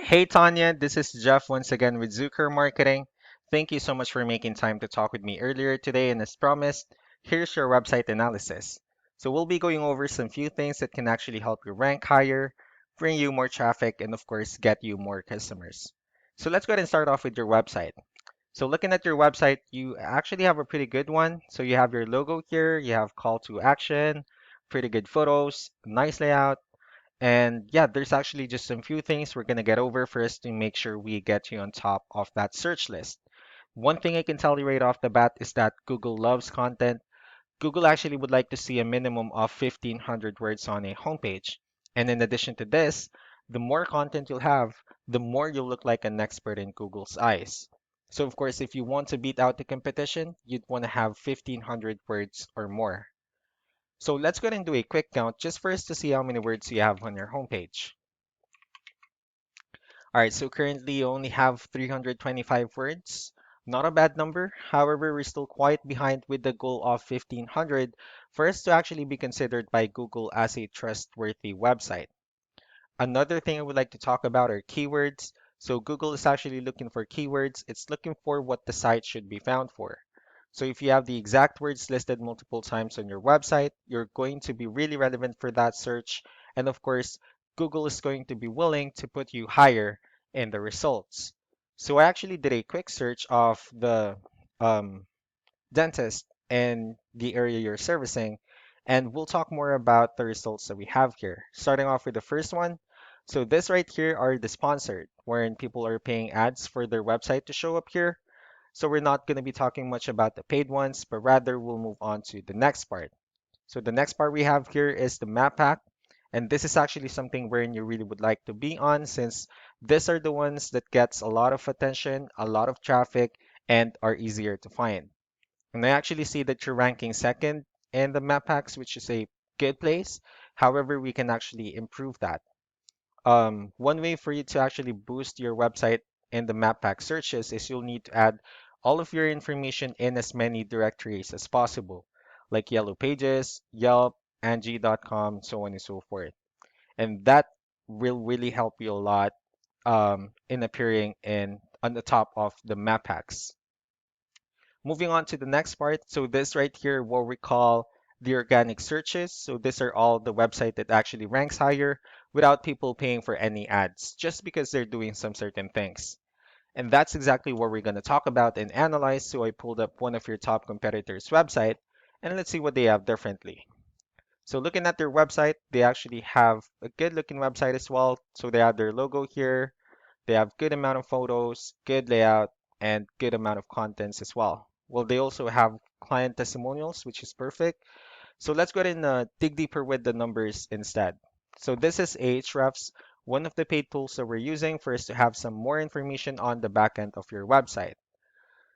Hey Tanya, this is Jeff once again with Zucker Marketing. Thank you so much for making time to talk with me earlier today, and as promised, here's your website analysis. So we'll be going over some few things that can actually help you rank higher, bring you more traffic, and of course, get you more customers. So let's go ahead and start off with your website. So looking at your website, you actually have a pretty good one. So you have your logo here, you have call to action, pretty good photos, nice layout, and yeah, there's actually just some few things we're gonna get over first to make sure we get you on top of that search list. One thing I can tell you right off the bat is that Google loves content. Google actually would like to see a minimum of 1,500 words on a homepage. And in addition to this, the more content you'll have, the more you'll look like an expert in Google's eyes. So of course, if you want to beat out the competition, you'd want to have 1,500 words or more. So let's go ahead and do a quick count just for us to see how many words you have on your homepage. All right, so currently you only have 325 words. Not a bad number. However, we're still quite behind with the goal of 1500 for us to actually be considered by Google as a trustworthy website. Another thing I would like to talk about are keywords. So Google is actually looking for keywords. It's looking for what the site should be found for. So if you have the exact words listed multiple times on your website, you're going to be really relevant for that search. And of course, Google is going to be willing to put you higher in the results. So I actually did a quick search of the um, dentist in the area you're servicing. And we'll talk more about the results that we have here. Starting off with the first one. So this right here are the sponsored, wherein people are paying ads for their website to show up here. So we're not going to be talking much about the paid ones, but rather we'll move on to the next part. So the next part we have here is the map pack. And this is actually something wherein you really would like to be on since these are the ones that gets a lot of attention, a lot of traffic, and are easier to find. And I actually see that you're ranking second in the map packs, which is a good place. However, we can actually improve that. One way for you to actually boost your website in the map pack searches is you'll need to add all of your information in as many directories as possible, like Yellow Pages, Yelp, Angie.com, so on and so forth. And that will really help you a lot in appearing in on the top of the map packs. Moving on to the next part. So this right here, what we call the organic searches. So these are all the website that actually ranks higher without people paying for any ads, just because they're doing some certain things. And that's exactly what we're going to talk about and analyze. So I pulled up one of your top competitors' website, and let's see what they have differently. So looking at their website, they actually have a good looking website as well. So they have their logo here, they have good amount of photos, good layout, and good amount of contents as well. Well, they also have client testimonials, which is perfect. So let's go ahead and dig deeper with the numbers instead. So this is Ahrefs, one of the paid tools that we're using for us to have some more information on the back end of your website.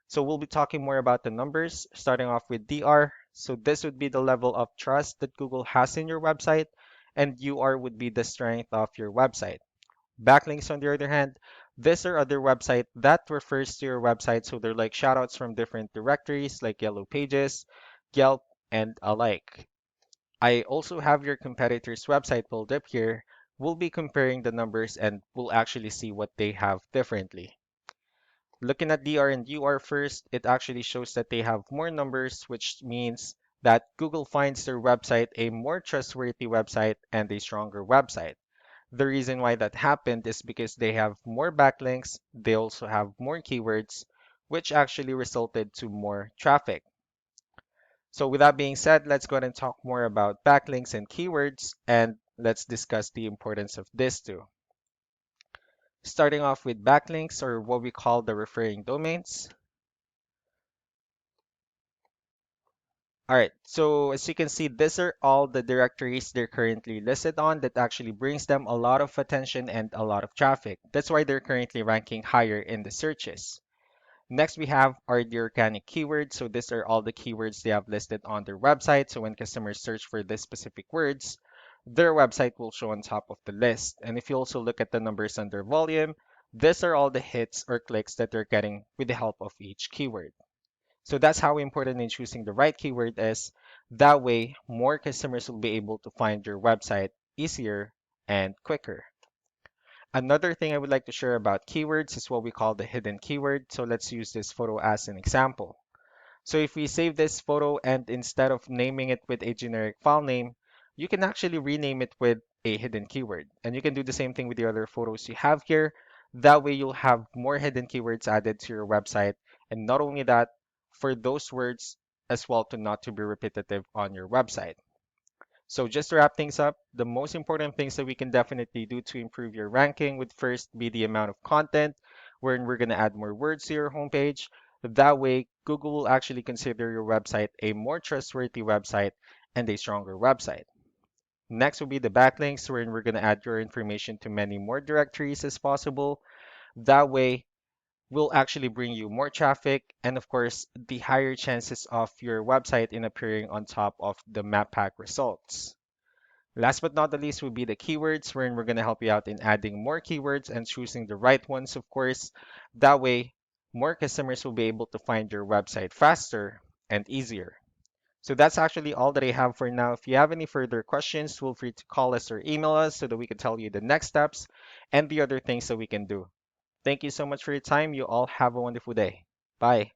So we'll be talking more about the numbers, starting off with DR. So this would be the level of trust that Google has in your website, and UR would be the strength of your website. Backlinks, on the other hand, these are other website that refers to your website, so they're like shoutouts from different directories like Yellow Pages, Yelp, and alike. I also have your competitor's website pulled up here. We'll be comparing the numbers and we'll actually see what they have differently. Looking at DR and UR first, it actually shows that they have more numbers, which means that Google finds their website a more trustworthy website and a stronger website. The reason why that happened is because they have more backlinks, they also have more keywords, which actually resulted to more traffic. So with that being said, let's go ahead and talk more about backlinks and keywords, and let's discuss the importance of this too. Starting off with backlinks, or what we call the referring domains. All right, so as you can see, these are all the directories they're currently listed on that actually brings them a lot of attention and a lot of traffic. That's why they're currently ranking higher in the searches. Next, we have are the organic keywords. So these are all the keywords they have listed on their website. So when customers search for these specific words, their website will show on top of the list. And if you also look at the numbers under volume, these are all the hits or clicks that they're getting with the help of each keyword. So that's how important in choosing the right keyword is. That way, more customers will be able to find your website easier and quicker. Another thing I would like to share about keywords is what we call the hidden keyword. So let's use this photo as an example. So if we save this photo and instead of naming it with a generic file name, you can actually rename it with a hidden keyword. And you can do the same thing with the other photos you have here. That way you'll have more hidden keywords added to your website. And not only that, for those words as well to not to be repetitive on your website. So just to wrap things up, the most important things that we can definitely do to improve your ranking would first be the amount of content, wherein we're going to add more words to your homepage. That way, Google will actually consider your website a more trustworthy website and a stronger website. Next will be the backlinks, wherein we're going to add your information to many more directories as possible. That way, will actually bring you more traffic and, of course, the higher chances of your website in appearing on top of the map pack results. Last but not the least would be the keywords, wherein we're going to help you out in adding more keywords and choosing the right ones, of course. That way, more customers will be able to find your website faster and easier. So that's actually all that I have for now. If you have any further questions, feel free to call us or email us so that we can tell you the next steps and the other things that we can do. Thank you so much for your time. You all have a wonderful day. Bye.